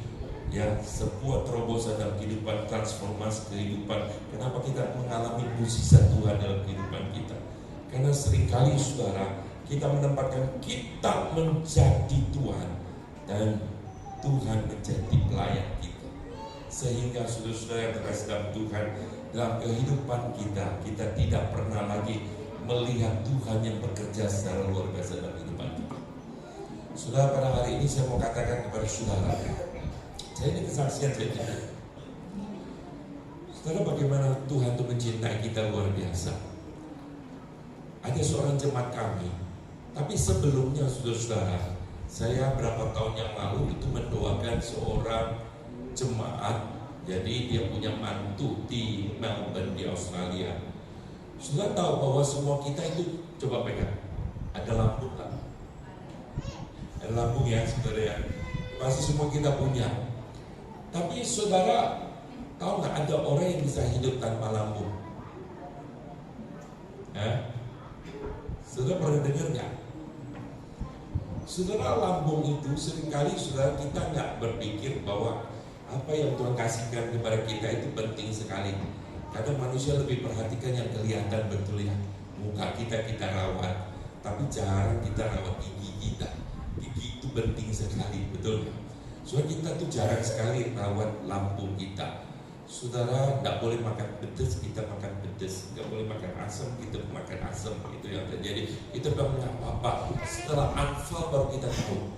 S1: sebuah terobosan dalam kehidupan, transformasi kehidupan. Kenapa kita mengalami mukjizat Tuhan dalam kehidupan kita? Karena seringkali, saudara, kita menempatkan kita menjadi Tuhan dan Tuhan menjadi pelayan kita. Sehingga saudara-saudara yang terkasih dalam Tuhan, dalam kehidupan kita tidak pernah lagi melihat Tuhan yang bekerja secara luar biasa dalam kehidupan kita. Saudara, pada hari ini saya mau katakan kepada saudara, saya ini kesaksian saya juga. Saudara, bagaimana Tuhan itu mencintai kita luar biasa. Ada seorang jemaat kami, tapi sebelumnya, saudara-saudara, saya berapa tahun yang lalu itu mendoakan seorang jemaat. Jadi dia punya mantu di Melbourne di Australia. Sudah tahu bahwa semua kita itu, coba pegang, ada lambung kan? Ada lambung ya, saudara ya. Pasti semua kita punya. Tapi saudara, Tahu nggak ada orang yang bisa hidup tanpa lambung? Saudara pernah dengar nggak? Saudara, lambung itu seringkali saudara kita nggak berpikir bahwa apa yang Tuhan kasihkan kepada kita itu penting sekali. Kadang manusia lebih perhatikan yang kelihatan, betul ya. Muka kita rawat, tapi jarang kita rawat gigi kita. Gigi itu penting sekali, betul ya. Soalnya kita tuh jarang sekali rawat lambung kita. Saudara, tidak boleh makan pedas, kita makan pedas. Tidak boleh makan asam, kita makan asam. Itu yang terjadi. Kita bilang nggak apa-apa. Setelah anfal baru kita tahu.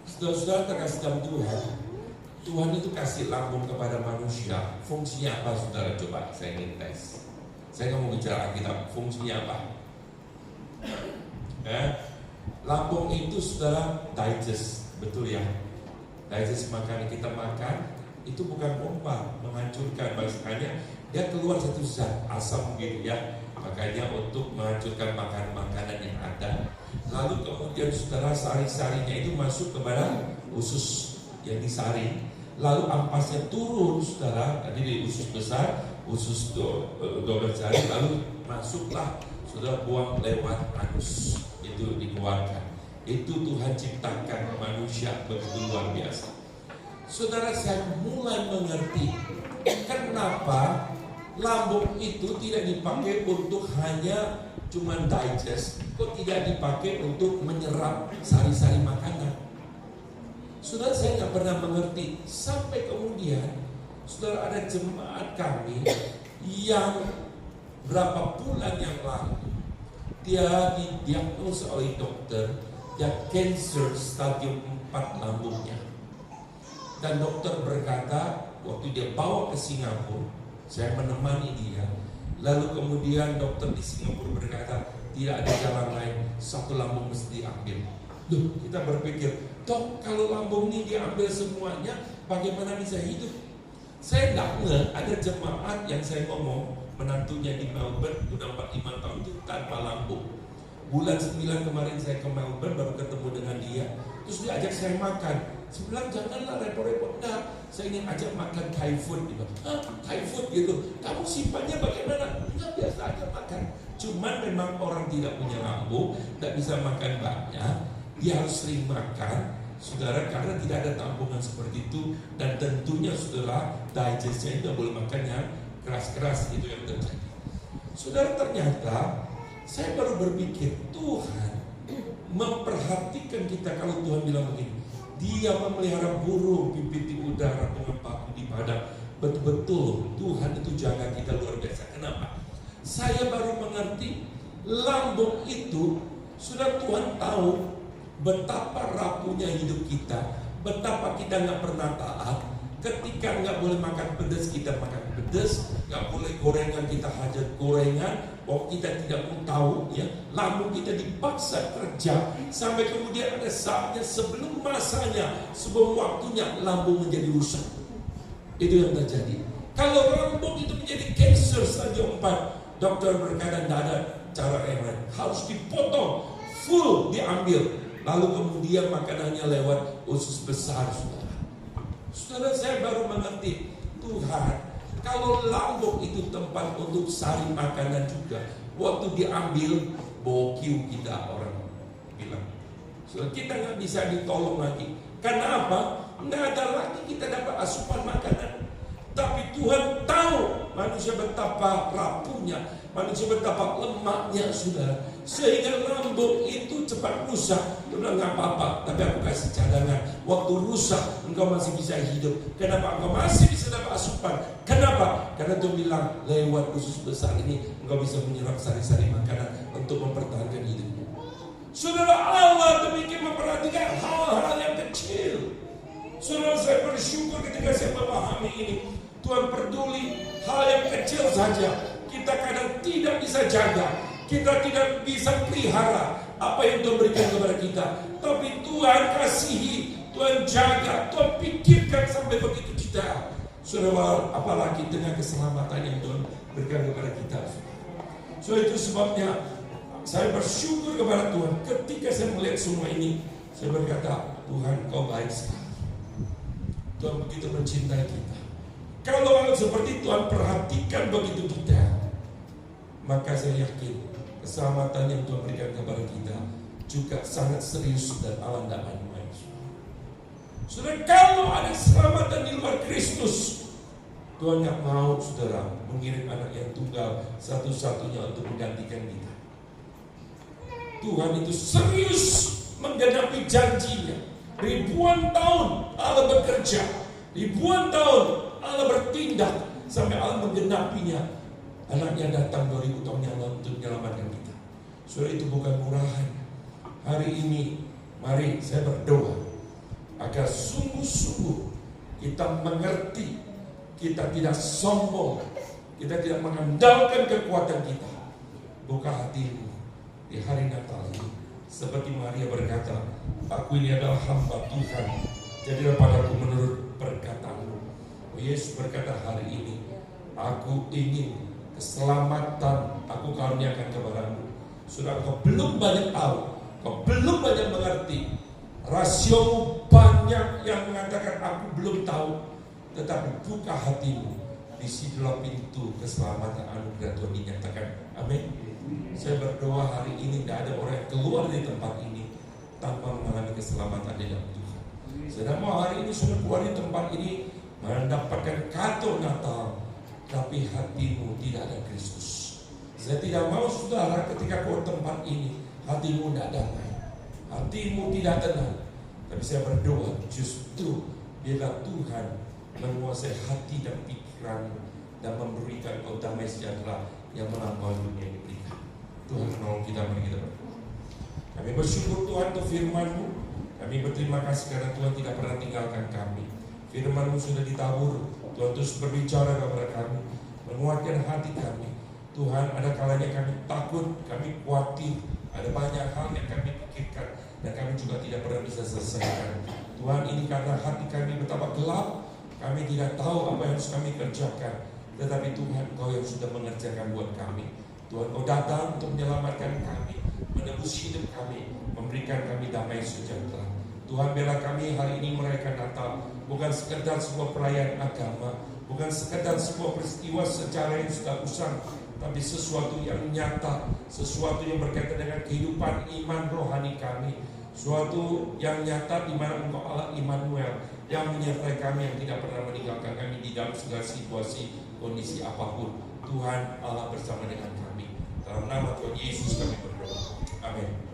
S1: Saudara-saudara terkasih dalam Tuhan, Tuhan itu kasih lambung kepada manusia. Fungsinya apa, saudara? Coba saya ingin tes. Saya nggak mau bicara Alkitab. Fungsinya apa? Lambung itu, saudara, digest, betul ya? Digest makanan kita makan. Itu bukan pompa menghancurkan, makanya dia keluar satu zat asam gitu ya, makanya untuk menghancurkan makanan yang ada. Lalu kemudian saudara, sari-sarinya itu masuk kepada usus yang disaring, lalu ampasnya turun saudara, tadi di usus besar, usus 12 jari, lalu masuklah saudara, buang lewat anus, itu dikeluarkan. Itu Tuhan ciptakan manusia begitu luar biasa. Saudara, saya mulai mengerti kenapa lambung itu tidak dipakai untuk hanya cuman digest, kok tidak dipakai untuk menyerap sari-sari makanan. Saudara, saya nggak pernah mengerti sampai kemudian, saudara, ada jemaat kami yang berapa bulan yang lalu dia didiagnosa oleh dokter dia cancer stadium 4 lambungnya. Dan dokter berkata, waktu dia bawa ke Singapura, saya menemani dia. Lalu kemudian dokter di Singapura berkata, tidak ada jalan lain, satu lambung mesti diambil. Loh, kita berpikir, dok, kalau lambung ini diambil semuanya, bagaimana bisa hidup? Saya tidak ngeh, ada jemaat yang saya ngomong, menantunya di Melbourne, udah 45 tahun itu tanpa lambung. Bulan 9 kemarin saya ke Melbourne, baru ketemu dengan dia. Terus dia ajak saya makan. Saya bilang, janganlah repot-repot. Nah, saya ingin ajak makan Thai food. Dia bilang, Thai food gitu. Kamu simpannya bagaimana? Enggak, biasa aja makan. Cuman memang orang tidak punya lambung, tidak bisa makan banyak. Dia harus sering makan, saudara, karena tidak ada tabungan seperti itu. Dan tentunya saudara, digestnya itu tidak boleh makan yang keras-keras. Itu yang terjadi. Saudara, ternyata saya baru berpikir, Tuhan memperhatikan kita. Kalau Tuhan bilang begini, Dia memelihara burung pipit di udara, pengepaku di padang. Betul-betul Tuhan itu jaga kita luar biasa. Kenapa? Saya baru mengerti lambung itu sudah Tuhan tahu betapa rapuhnya hidup kita, betapa kita nggak pernah taat. Ketika nggak boleh makan pedas, kita makan pedas. Nggak boleh gorengan, kita hajat gorengan. Oh, kita tidak mau tahu ya. Lambung kita dipaksa kerja sampai kemudian ada saatnya sebelum masanya, sebelum waktunya lambung menjadi rusak. Itu yang terjadi. Kalau lambung itu menjadi cancer stadium 4, dokter berkata tidak ada cara yang lain, harus dipotong, full diambil. Lalu kemudian makanannya lewat usus besar, saudara. Saudara, saya baru mengerti, Tuhan, kalau lambung itu tempat untuk sari makanan juga, waktu diambil, bokiu kita, orang bilang. So, kita nggak bisa ditolong lagi. Karena apa? Nggak ada lagi kita dapat asupan makanan. Tapi Tuhan tahu manusia betapa rapuhnya, manusia betapa lemaknya, saudara. Sehingga lambung itu cepat rusak. Dia bilang, nggak apa-apa, tapi aku kasih cadangan. Waktu rusak, engkau masih bisa hidup. Kenapa? Engkau masih bisa dapat asupan. Kenapa? Karena Tuhan bilang, lewat usus besar ini, engkau bisa menyerap sari-sari makanan untuk mempertahankan hidupmu. Saudara, Allah demikian memperhatikan hal-hal yang kecil. Saudara, saya bersyukur ketika saya memahami ini. Tuhan peduli hal yang kecil saja. Kita kadang tidak bisa jaga, kita tidak bisa pelihara apa yang Tuhan berikan kepada kita. Tapi Tuhan kasihi, Tuhan jaga, Tuhan pikirkan sampai begitu kita. Saudara, apalagi dengan keselamatan yang Tuhan berikan kepada kita. So itu sebabnya saya bersyukur kepada Tuhan. Ketika saya melihat semua ini, saya berkata, Tuhan, Kau baik sekali. Tuhan begitu mencintai kita. Kalau hal seperti Tuhan perhatikan begitu kita, maka saya yakin keselamatan yang Tuhan berikan kepada kita juga sangat serius dan Allah tidak main-main. Saudara, kalau ada keselamatan di luar Kristus, Tuhan yang mau saudara mengirim anak yang tunggal satu-satunya untuk menggantikan kita. Tuhan itu serius menggenapi janjinya. Ribuan tahun Allah bekerja, ribuan tahun Allah bertindak sampai Allah menggenapinya. Anaknya datang 2000 tahun yang lalu untuk menyelamatkan kita. Saudara, itu bukan murahan. Hari ini mari saya berdoa agar sungguh-sungguh kita mengerti, kita tidak sombong, kita tidak mengandalkan kekuatan kita. Buka hatimu di hari Natal ini, seperti Maria berkata, aku ini adalah hamba Tuhan, jadilah padaku menurut perkataanmu. Oh, Yesus berkata hari ini, aku ingin keselamatan, aku karuniakan kepadamu. Sudah kau belum banyak tahu, kau belum banyak mengerti, rasiomu banyak yang mengatakan aku belum tahu, tetapi buka hatimu, disitulah pintu keselamatan anugerah Tuhan dinyatakan. Amin. Saya berdoa hari ini tidak ada orang yang keluar dari tempat ini tanpa mengalami keselamatan di dalam Tuhan. Saya mau hari ini sudah keluar di tempat ini mendapatkan kado Natal, tapi hatimu tidak ada Kristus. Saya tidak mau saudara ketika keluar tempat ini hatimu tidak damai, hatimu tidak tenang. Tapi saya berdoa justru bila Tuhan menguasai hati dan pikiranmu dan memberikan kau damai sejahtera yang melampaui dunia yang diberikan. Tuhan menolong kita, mari kita berdoa. Kami bersyukur Tuhan untuk firman-Mu. Kami berterima kasih karena Tuhan tidak pernah tinggalkan kami. Firman-Mu sudah ditabur, Tuhan terus berbicara kepada kami, menguatkan hati kami. Tuhan, ada kalanya kami takut, kami khawatir, ada banyak hal yang kami pikirkan dan kami juga tidak pernah bisa selesaikan. Tuhan, ini karena hati kami betapa gelap, kami tidak tahu apa yang harus kami kerjakan. Tetapi Tuhan, Kau yang sudah mengerjakan buat kami. Tuhan, Kau datang untuk menyelamatkan kami, menebus hidup kami, memberikan kami damai sejahtera. Tuhan, bela kami hari ini merayakan Natal, bukan sekedar sebuah perayaan agama, bukan sekedar sebuah peristiwa secara yang sudah usang, tapi sesuatu yang nyata, sesuatu yang berkaitan dengan kehidupan iman rohani kami, suatu yang nyata di mana Engkau Allah Immanuel yang menyertai kami, yang tidak pernah meninggalkan kami di dalam segala situasi, kondisi apapun. Tuhan Allah bersama dengan kami. Dalam nama Tuhan Yesus kami berdoa. Amin.